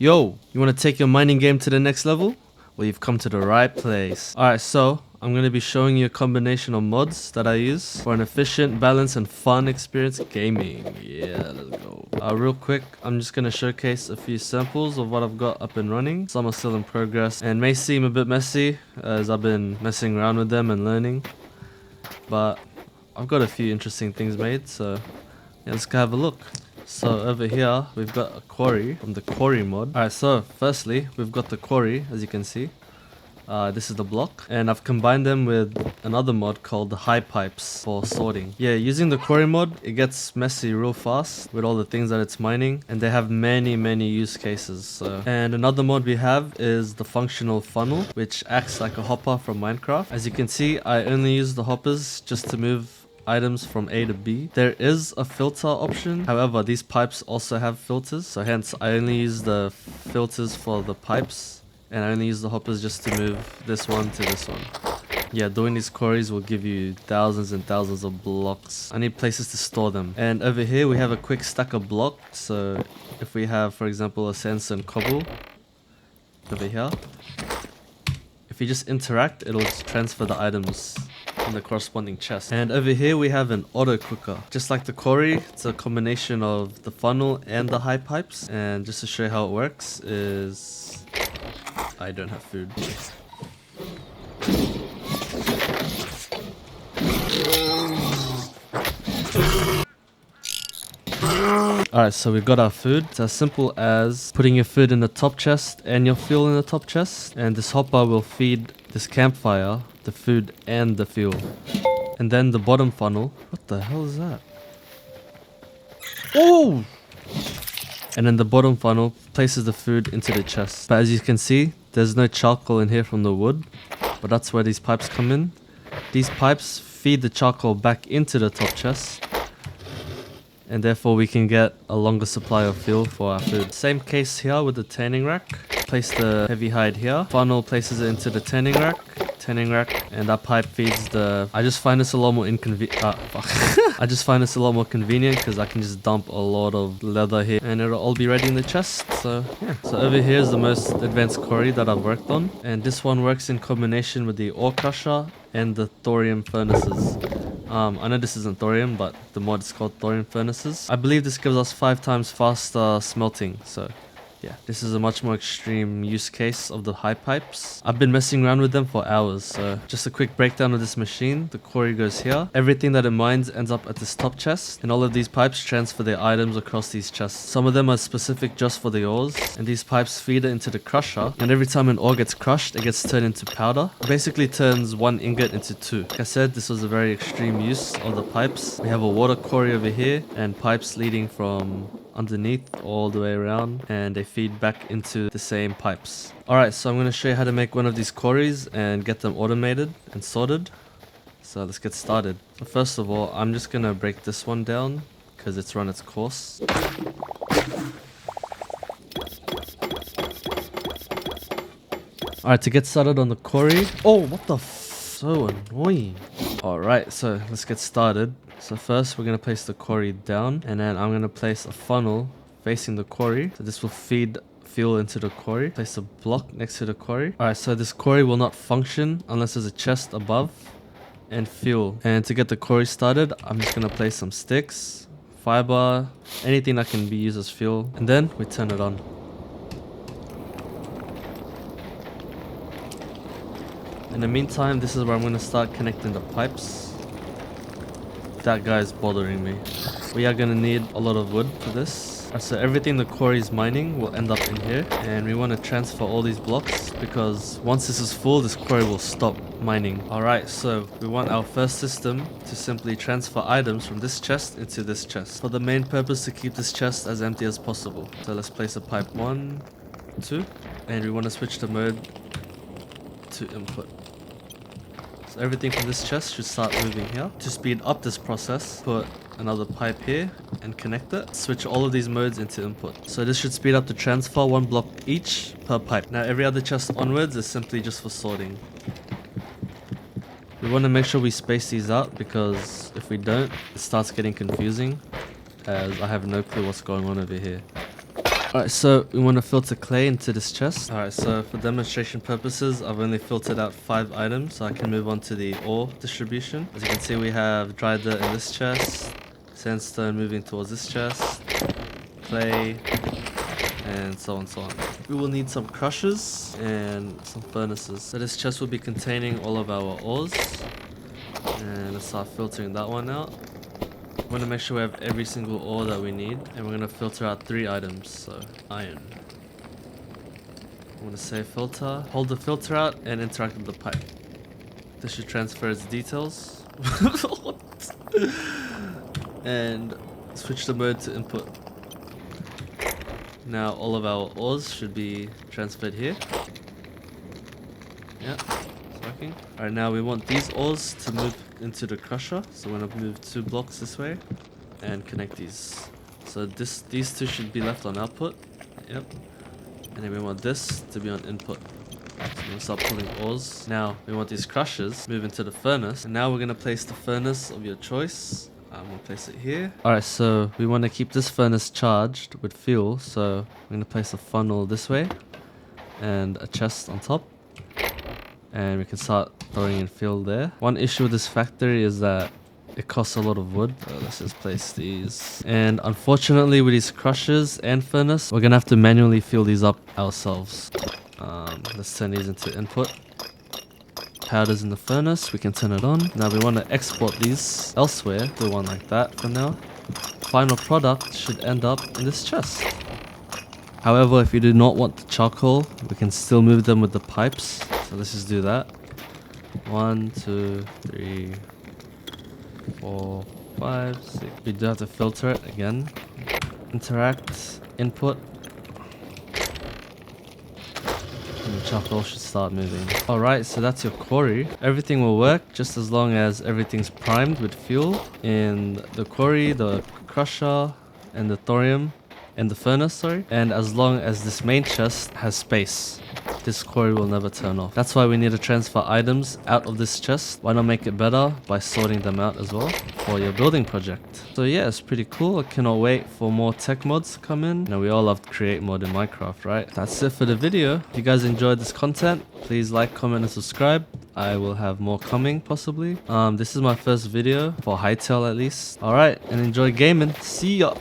Yo, you want to take your mining game to the next level? Well, you've come to the right place. Alright, so I'm going to be showing you a combination of mods that I use for an efficient, balanced, and fun experience gaming. Yeah, let's go. Real quick, I'm just going to showcase a few samples of what I've got up and running. Some are still in progress and may seem a bit messy as I've been messing around with them and learning. But I've got a few interesting things made, so yeah, let's go have a look. So over here, we've got a quarry from the quarry mod. Alright, so firstly, we've got the quarry, as you can see. This is the block, and I've combined them with another mod called the high pipes for sorting. Yeah, using the quarry mod, it gets messy real fast with all the things that it's mining, and they have many use cases. So. And another mod we have is the functional funnel, which acts like a hopper from Minecraft. As you can see, I only use the hoppers just to move items from A to B. There is a filter option, however these pipes also have filters, so hence I only use the filters for the pipes and I only use the hoppers just to move this one to this one. Yeah, doing these quarries will give you thousands and thousands of blocks. I need places to store them. And over here we have a quick stack of blocks, so if we have, for example, a sandstone cobble over here, if you just interact, it'll transfer the items in the corresponding chest. And over here we have an auto cooker. Just like the quarry, it's a combination of the funnel and the high pipes. And just to show you how it works is... I don't have food. Alright, so we've got our food. It's as simple as putting your food in the top chest and your fuel in the top chest. And this hopper will feed this campfire the food and the fuel. And then the bottom funnel. What the hell is that? Oh! And then the bottom funnel places the food into the chest. But as you can see, there's no charcoal in here from the wood. But that's where these pipes come in. These pipes feed the charcoal back into the top chest. And therefore we can get a longer supply of fuel for our food. Same case here with the tanning rack. Place the heavy hide here. Funnel places it into the tanning rack, and that pipe feeds the... I just find this a lot more inconvenient. I just find this a lot more convenient because I can just dump a lot of leather here and it'll all be ready in the chest. So yeah. So over here is the most advanced quarry that I've worked on, and this one works in combination with the ore crusher and the thorium furnaces. I know this isn't thorium, but the mod is called thorium furnaces. I believe this gives us 5 times faster smelting, so yeah, this is a much more extreme use case of the high pipes. I've been messing around with them for hours, so just a quick breakdown of this machine. The quarry goes here. Everything that it mines ends up at this top chest, and all of these pipes transfer their items across these chests. Some of them are specific just for the ores, and these pipes feed it into the crusher, and every time an ore gets crushed, it gets turned into powder. It basically turns one ingot into 2. Like I said, this was a very extreme use of the pipes. We have a water quarry over here, and pipes leading from underneath all the way around, and they feed back into the same pipes. Alright, so I'm going to show you how to make one of these quarries and get them automated and sorted. So let's get started. So first of all, I'm just going to break this one down because it's run its course. Alright, to get started on the quarry... Oh, what the so annoying. Alright, so let's get started. So first we're going to place the quarry down, and then I'm going to place a funnel facing the quarry. So this will feed fuel into the quarry. Place a block next to the quarry. Alright, so this quarry will not function unless there's a chest above and fuel. And to get the quarry started, I'm just going to place some sticks, fiber, anything that can be used as fuel. And then we turn it on. In the meantime, this is where I'm going to start connecting the pipes. That guy's bothering me. We are going to need a lot of wood for this. So everything the quarry is mining will end up in here, and we want to transfer all these blocks because once this is full, this quarry will stop mining. Alright, so we want our first system to simply transfer items from this chest into this chest for the main purpose to keep this chest as empty as possible. So let's place a pipe 1, 2, and we want to switch the mode to input. So everything from this chest should start moving here. To speed up this process, put another pipe here and connect it. Switch all of these modes into input. So this should speed up the transfer 1 block each per pipe. Now every other chest onwards is simply just for sorting. We want to make sure we space these out because if we don't, it starts getting confusing as I have no clue what's going on over here. Alright, so we want to filter clay into this chest. Alright, so for demonstration purposes, I've only filtered out 5 items, so I can move on to the ore distribution. As you can see, we have dry dirt in this chest, sandstone moving towards this chest, clay, and so on and so on. We will need some crushers and some furnaces. So this chest will be containing all of our ores. And let's start filtering that one out. We're going to make sure we have every single ore that we need, and we're going to filter out 3 items. So iron. I'm going to say filter, hold the filter out and interact with the pipe. This should transfer its details. And switch the mode to input. Now all of our ores should be transferred here. Yeah, it's working. Alright, now we want these ores to move into the crusher. So we're gonna move 2 blocks this way and connect these. So these 2 should be left on output. Yep. And then we want this to be on input. So we're gonna start pulling ores. Now we want these crushers move into the furnace. And now we're gonna place the furnace of your choice. I'm gonna place it here. Alright, so we want to keep this furnace charged with fuel, so we're gonna place a funnel this way and a chest on top, and we can start throwing in fuel there. One issue with this factory is that it costs a lot of wood. Let's just place these. And unfortunately with these crushers and furnace, we're gonna have to manually fuel these up ourselves. Let's turn these into input. Powders in the furnace, we can turn it on. Now we want to export these elsewhere to one like that for now. Final product should end up in this chest. However, if you do not want the charcoal, we can still move them with the pipes. So let's just do that. 1, 2, 3, 4, 5, 6. We do have to filter it again. Interact, input. And the charcoal should start moving. Alright, so that's your quarry. Everything will work just as long as everything's primed with fuel. In the quarry, the crusher, and the thorium, and the furnace, sorry. And as long as this main chest has space, this quarry will never turn off. That's why we need to transfer items out of this chest. Why not make it better by sorting them out as well for your building project? So yeah, it's pretty cool. I cannot wait for more tech mods to come in. You know, we all love to create mod in Minecraft, right? That's it for the video. If you guys enjoyed this content, please like, comment, and subscribe. I will have more coming, possibly. This is my first video for Hytale at least. Alright, and enjoy gaming. See ya!